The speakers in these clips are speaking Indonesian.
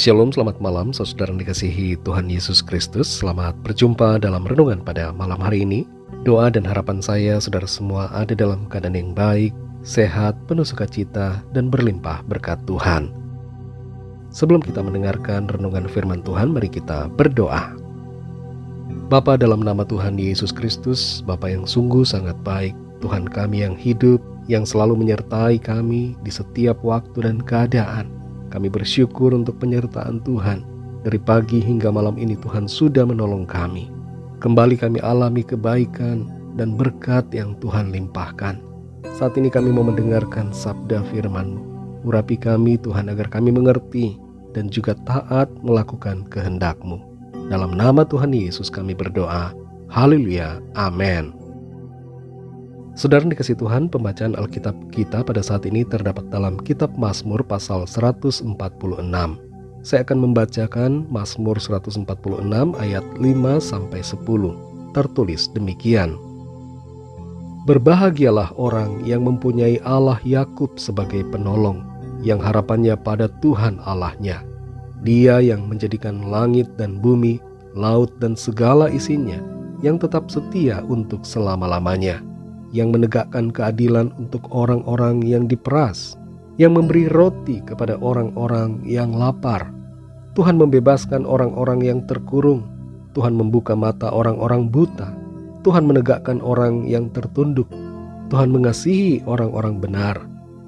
Shalom, selamat malam saudara yang dikasihi Tuhan Yesus Kristus. Selamat berjumpa dalam renungan pada malam hari ini. Doa dan harapan saya saudara semua ada dalam keadaan yang baik, sehat, penuh sukacita, dan berlimpah berkat Tuhan. Sebelum kita mendengarkan renungan firman Tuhan, mari kita berdoa. Bapa, dalam nama Tuhan Yesus Kristus, Bapa yang sungguh sangat baik, Tuhan kami yang hidup, yang selalu menyertai kami di setiap waktu dan keadaan. Kami bersyukur untuk penyertaan Tuhan. Dari pagi hingga malam ini Tuhan sudah menolong kami. Kembali kami alami kebaikan dan berkat yang Tuhan limpahkan. Saat ini kami mau mendengarkan sabda firman-Mu. Urapi kami Tuhan agar kami mengerti dan juga taat melakukan kehendak-Mu. Dalam nama Tuhan Yesus kami berdoa. Haleluya. Amin. Saudara dikasih Tuhan, pembacaan Alkitab kita pada saat ini terdapat dalam kitab Mazmur pasal 146. Saya akan membacakan Mazmur 146 ayat 5-10. Tertulis demikian. Berbahagialah orang yang mempunyai Allah Yakub sebagai penolong, yang harapannya pada Tuhan Allahnya. Dia yang menjadikan langit dan bumi, laut dan segala isinya, yang tetap setia untuk selama-lamanya, yang menegakkan keadilan untuk orang-orang yang diperas, yang memberi roti kepada orang-orang yang lapar. Tuhan membebaskan orang-orang yang terkurung. Tuhan membuka mata orang-orang buta. Tuhan menegakkan orang yang tertunduk. Tuhan mengasihi orang-orang benar.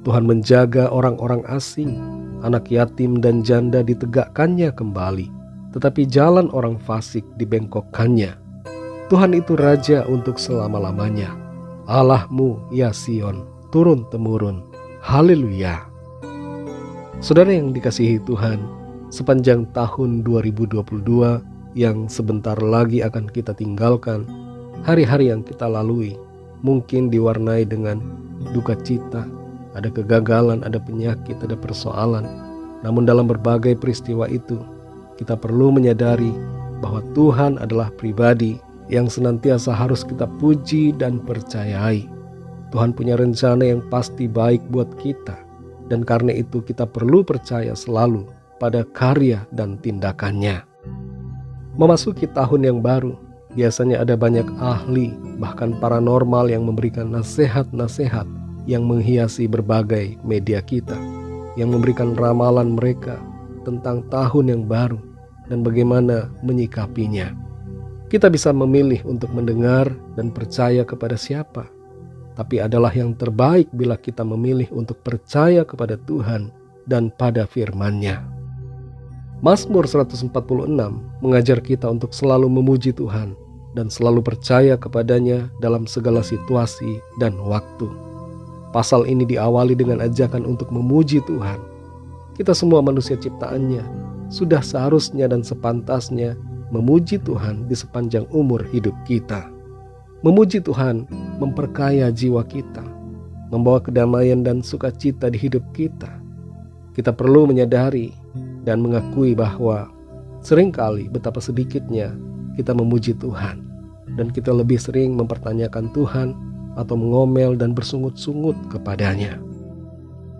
Tuhan menjaga orang-orang asing. Anak yatim dan janda ditegakkannya kembali, tetapi jalan orang fasik dibengkokkannya. Tuhan itu Raja untuk selama-lamanya. Allahmu, ya Sion, turun-temurun. Haleluya. Saudara yang dikasihi Tuhan, sepanjang tahun 2022 yang sebentar lagi akan kita tinggalkan, hari-hari yang kita lalui mungkin diwarnai dengan duka cita, ada kegagalan, ada penyakit, ada persoalan. Namun dalam berbagai peristiwa itu, kita perlu menyadari bahwa Tuhan adalah pribadi yang senantiasa harus kita puji dan percayai. Tuhan punya rencana yang pasti baik buat kita, dan karena itu kita perlu percaya selalu pada karya dan tindakannya. Memasuki tahun yang baru, biasanya ada banyak ahli, bahkan paranormal yang memberikan nasihat-nasihat yang menghiasi berbagai media kita, yang memberikan ramalan mereka tentang tahun yang baru dan bagaimana menyikapinya. Kita bisa memilih untuk mendengar dan percaya kepada siapa, tapi adalah yang terbaik bila kita memilih untuk percaya kepada Tuhan dan pada firman-Nya. Mazmur 146 mengajar kita untuk selalu memuji Tuhan dan selalu percaya kepadanya dalam segala situasi dan waktu. Pasal ini diawali dengan ajakan untuk memuji Tuhan. Kita semua manusia ciptaannya sudah seharusnya dan sepantasnya memuji Tuhan di sepanjang umur hidup kita. Memuji Tuhan memperkaya jiwa kita, membawa kedamaian dan sukacita di hidup kita. Kita perlu menyadari dan mengakui bahwa seringkali betapa sedikitnya kita memuji Tuhan, dan kita lebih sering mempertanyakan Tuhan atau mengomel dan bersungut-sungut kepadanya.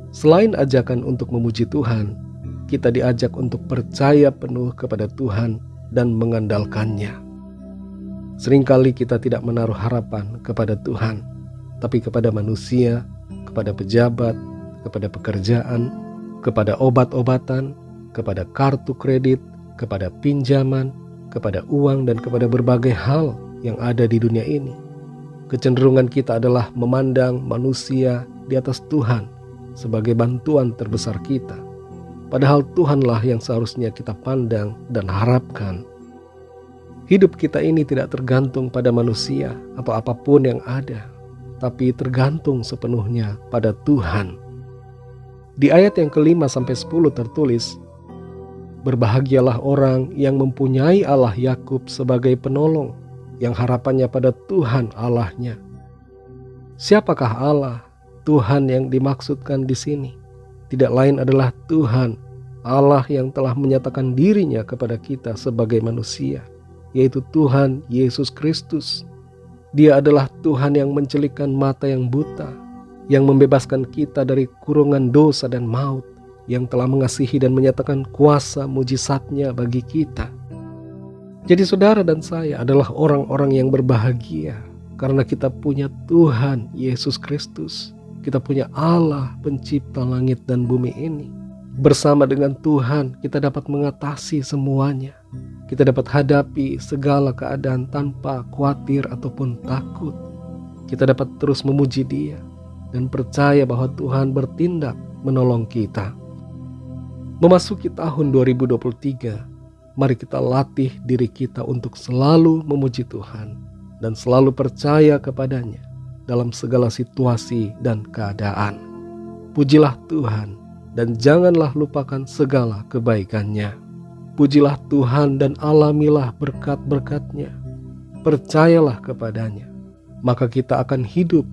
Selain ajakan untuk memuji Tuhan, kita diajak untuk percaya penuh kepada Tuhan dan mengandalkannya. Seringkali kita tidak menaruh harapan kepada Tuhan, tapi kepada manusia, kepada pejabat, kepada pekerjaan, kepada obat-obatan, kepada kartu kredit, kepada pinjaman, kepada uang, dan kepada berbagai hal yang ada di dunia ini. Kecenderungan kita adalah memandang manusia di atas Tuhan sebagai bantuan terbesar kita. Padahal Tuhanlah yang seharusnya kita pandang dan harapkan. Hidup kita ini tidak tergantung pada manusia atau apapun yang ada, tapi tergantung sepenuhnya pada Tuhan. Di ayat yang ke-5-10 tertulis, berbahagialah orang yang mempunyai Allah Yakub sebagai penolong, yang harapannya pada Tuhan Allahnya. Siapakah Allah, Tuhan yang dimaksudkan di sini? Tidak lain adalah Tuhan, Allah yang telah menyatakan dirinya kepada kita sebagai manusia, yaitu Tuhan Yesus Kristus. Dia adalah Tuhan yang mencelikkan mata yang buta, yang membebaskan kita dari kurungan dosa dan maut, yang telah mengasihi dan menyatakan kuasa mujizat-Nya bagi kita. Jadi saudara dan saya adalah orang-orang yang berbahagia karena kita punya Tuhan Yesus Kristus. Kita punya Allah pencipta langit dan bumi ini. Bersama dengan Tuhan kita dapat mengatasi semuanya. Kita dapat hadapi segala keadaan tanpa khawatir ataupun takut. Kita dapat terus memuji Dia dan percaya bahwa Tuhan bertindak menolong kita. Memasuki tahun 2023, mari kita latih diri kita untuk selalu memuji Tuhan dan selalu percaya kepada-Nya dalam segala situasi dan keadaan. Pujilah Tuhan dan janganlah lupakan segala kebaikan-Nya. Pujilah Tuhan dan alamilah berkat-berkat-Nya. Percayalah kepada-Nya, maka kita akan hidup.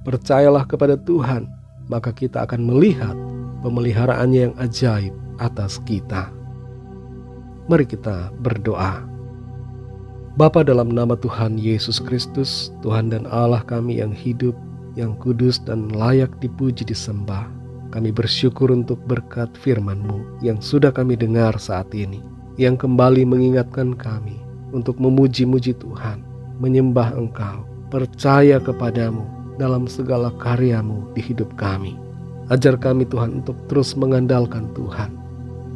Percayalah kepada Tuhan, maka kita akan melihat pemeliharaan-Nya yang ajaib atas kita. Mari kita berdoa. Bapa, dalam nama Tuhan Yesus Kristus, Tuhan dan Allah kami yang hidup, yang kudus dan layak dipuji disembah, kami bersyukur untuk berkat firman-Mu yang sudah kami dengar saat ini, yang kembali mengingatkan kami untuk memuji-muji Tuhan, menyembah Engkau, percaya kepadamu dalam segala karya-Mu di hidup kami. Ajar kami Tuhan untuk terus mengandalkan Tuhan,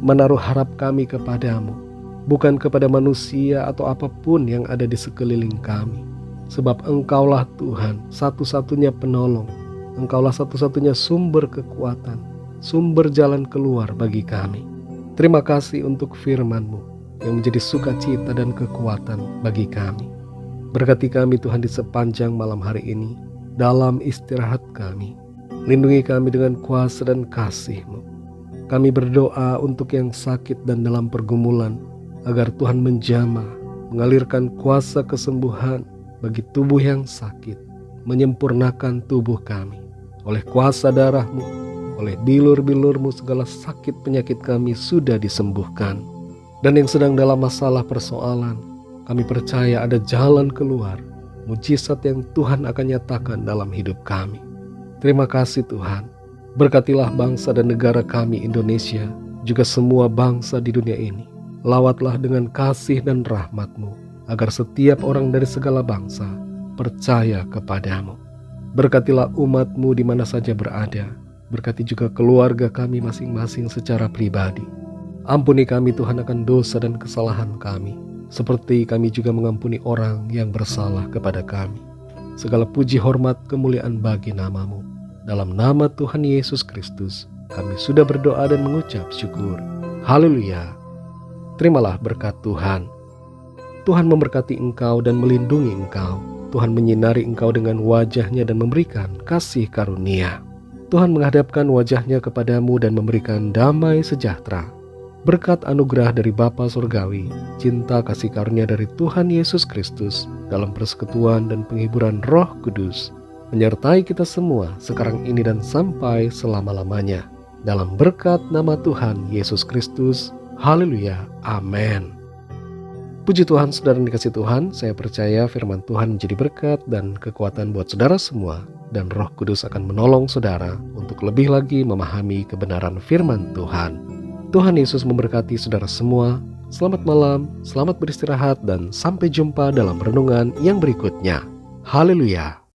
menaruh harap kami kepadamu, bukan kepada manusia atau apapun yang ada di sekeliling kami. Sebab Engkaulah Tuhan, satu-satunya penolong. Engkaulah satu-satunya sumber kekuatan, sumber jalan keluar bagi kami. Terima kasih untuk firman-Mu yang menjadi sukacita dan kekuatan bagi kami. Berkati kami Tuhan di sepanjang malam hari ini, dalam istirahat kami. Lindungi kami dengan kuasa dan kasih-Mu. Kami berdoa untuk yang sakit dan dalam pergumulan, agar Tuhan menjamah, mengalirkan kuasa kesembuhan bagi tubuh yang sakit, menyempurnakan tubuh kami. Oleh kuasa darah-Mu, oleh bilur-bilur-Mu segala sakit penyakit kami sudah disembuhkan. Dan yang sedang dalam masalah persoalan, kami percaya ada jalan keluar, mujizat yang Tuhan akan nyatakan dalam hidup kami. Terima kasih Tuhan. Berkatilah bangsa dan negara kami Indonesia, juga semua bangsa di dunia ini. Lawatlah dengan kasih dan rahmat-Mu, agar setiap orang dari segala bangsa percaya kepadamu. Berkatilah umat-Mu di mana saja berada. Berkati juga keluarga kami masing-masing secara pribadi. Ampuni kami Tuhan akan dosa dan kesalahan kami, seperti kami juga mengampuni orang yang bersalah kepada kami. Segala puji hormat kemuliaan bagi nama-Mu. Dalam nama Tuhan Yesus Kristus, kami sudah berdoa dan mengucap syukur. Haleluya. Terimalah berkat Tuhan. Tuhan memberkati engkau dan melindungi engkau. Tuhan menyinari engkau dengan wajah-Nya dan memberikan kasih karunia. Tuhan menghadapkan wajah-Nya kepadamu dan memberikan damai sejahtera. Berkat anugerah dari Bapa Surgawi, cinta kasih karunia dari Tuhan Yesus Kristus, dalam persekutuan dan penghiburan Roh Kudus, menyertai kita semua sekarang ini dan sampai selama-lamanya. Dalam berkat nama Tuhan Yesus Kristus. Haleluya, amin. Puji Tuhan, saudara yang dikasihi Tuhan, saya percaya firman Tuhan menjadi berkat dan kekuatan buat saudara semua, dan Roh Kudus akan menolong saudara untuk lebih lagi memahami kebenaran firman Tuhan. Tuhan Yesus memberkati saudara semua. Selamat malam, selamat beristirahat, dan sampai jumpa dalam renungan yang berikutnya. Haleluya.